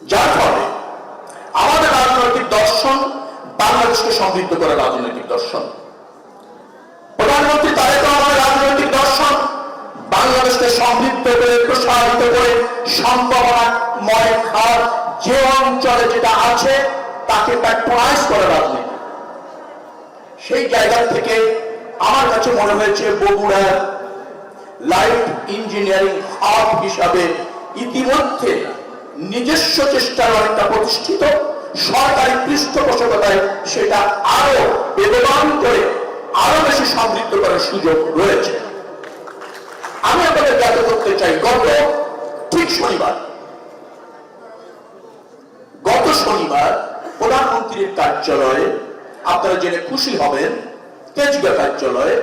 যার ফলে আমাদের রাজনৈতিক দর্শন বাংলাদেশকে সমৃদ্ধ করে রাজনৈতিক দর্শন। প্রধানমন্ত্রী তারেক রহমানের রাজনৈতিক দর্শন বাংলাদেশকে সমৃদ্ধ করে প্রসারিত করে সম্ভাবনাময় খাত যে অঞ্চলে যেটা আছে তাকে প্যাট্রোনাইজ করে রাজনীতি। সেই জায়গা থেকে আমার কাছে মনে হয়েছে বগুড়া লাইট ইঞ্জিনিয়ারিং হাব হিসাবে ইতিমধ্যে নিজস্ব চেষ্টার অনেকটা প্রতিষ্ঠিত, সরকারি পৃষ্ঠপোষকতায় সেটা আরো বেগবান করে আরো বেশি সমৃদ্ধ করার সুযোগ রয়েছে। আমি আপনাদের জ্ঞাত করতে চাই, গত শনিবার প্রধানমন্ত্রীর কার্যালয়ে, আপনারা জেনে খুশি হবেন, তেজগাঁ কার্যালয়ে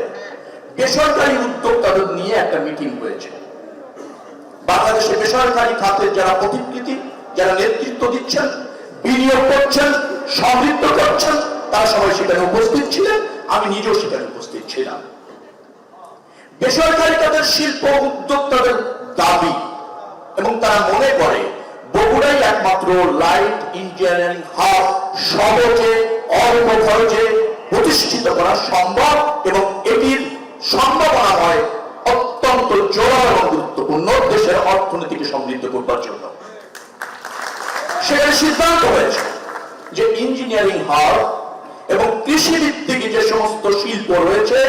বেসরকারি উদ্যোক্তাদের নিয়ে একটা মিটিং হয়েছে। বাংলাদেশে বেসরকারি খাতের যারা প্রতিকৃতি, যারা নেতৃত্ব দিচ্ছেন, বিনিয়োগ করছেন, সমৃদ্ধ করছেন, তারা সবাই সেখানে উপস্থিত ছিলেন। আমি নিজেও সেখানে উপস্থিত ছিলাম। বেসরকারি খাতের শিল্প উদ্যোক্তাদের দাবি এবং তারা মনে করে বগুড়াই একমাত্র লাইট ইঞ্জিনিয়ারিং হাব সহজে অল্প খরচে প্রতিষ্ঠিত করা সম্ভব এবং এটির সম্ভাবনাময় অত্যন্ত জোরালো এবং গুরুত্বপূর্ণ দেশের অর্থনীতিকে সমৃদ্ধ করবার জন্য। সেখানে সিদ্ধান্ত হয়েছে যে ইঞ্জিনিয়ারিং হাব এবং কৃষি ভিত্তিক যে সমস্ত শিল্প রয়েছে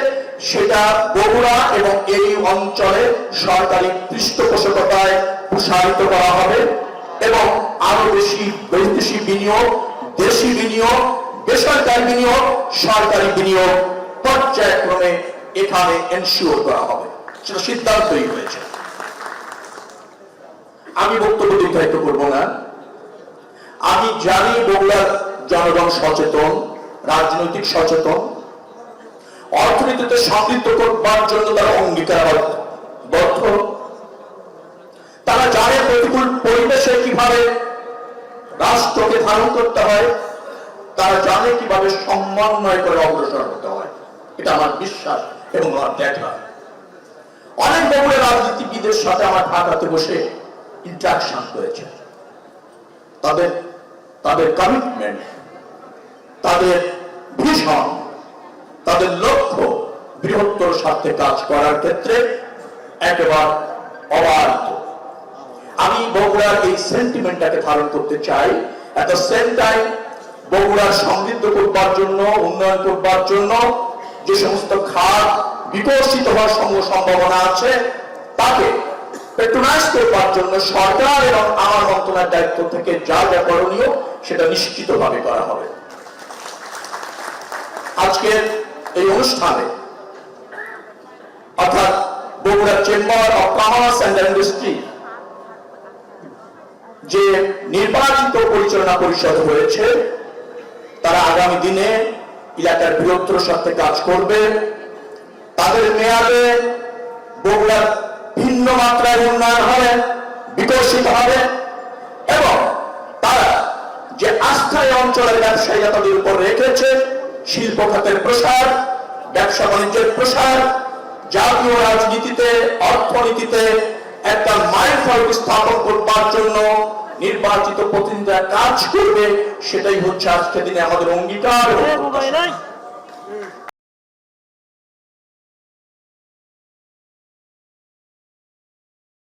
সেটা বগুড়া এবং এই অঞ্চলে সরকারি পৃষ্ঠপোষকতায় প্রসারিত করা হবে এবং আরো বেশি বৈদেশিক বিনিয়োগ, দেশি বিনিয়োগ, বেসরকারি বিনিয়োগ, সরকারি বিনিয়োগ পর্যায়ক্রমে এখানে এনশিওর করা হবে। সেটা সিদ্ধান্তই হয়েছে। আমি বক্তব্য দীর্ঘায়িত করব না। আমি জানি বগুড়ার জনগণ সচেতন, রাজনৈতিক সচেতন, অর্থনীতিতে সমৃদ্ধ করবার জন্য তারা অঙ্গীকারবদ্ধ। তারা জানে প্রতিকূল পরিবেশে কিভাবে রাষ্ট্রকে ধারণ করতে হয়, তারা জানে কিভাবে সমন্বয় করে অগ্রসর হতে হয়। এটা আমার বিশ্বাস এবং আমার দেখা। অনেক বগুড়া রাজনীতিবিদের সাথে আমার ঢাকাতে বসে ইন্টারাকশন হয়েছে। তাদের কমিটমেন্ট, তাদের ভিশন, তাদের লক্ষ্য বৃহত্তর স্বার্থে কাজ করার ক্ষেত্রে একেবারে অবারিত। আমি বগুড়ার এই সেন্টিমেন্টটাকে ধারণ করতে চাই। এট দ্য সেম টাইম বগুড়ার সমৃদ্ধ করবার জন্য, উন্নয়ন করবার জন্য যে সমস্ত খাত বিকশিত হওয়ার সম্ভাবনা আছে তাকে প্যাট্রোনাইজ করবার জন্য সরকার এবং আমার মন্ত্রণালয়ের দায়িত্ব থেকে যা যা করণীয় সেটা নিশ্চিতভাবে করা হবে। আজকের এই অনুষ্ঠানে অর্থাৎ Bogura chamber of commerce and industry যে নির্বাচিত পরিচালনা পরিষদ হয়েছে তারা আগামী দিনে এলাকার বৃহত্তর স্বার্থে কাজ করবে। তাদের মেয়াদে বগুড়ার ভিন্ন মাত্রায় উন্নয়ন হবে, বিকশিত হবে এবং তারা যে আস্থায় অঞ্চলের ব্যবসায়ীরা তাদের উপর রেখেছে, শিল্প খাতের প্রসার, ব্যবসা বাণিজ্যের প্রসার, জাতীয় রাজনীতিতে, অর্থনীতিতে একটা মাইলফলক স্থাপন করবার জন্য নির্বাচিত প্রতিনিধিরা কাজ করবে, সেটাই হচ্ছে আজকের দিনে আমাদের অঙ্গীকার।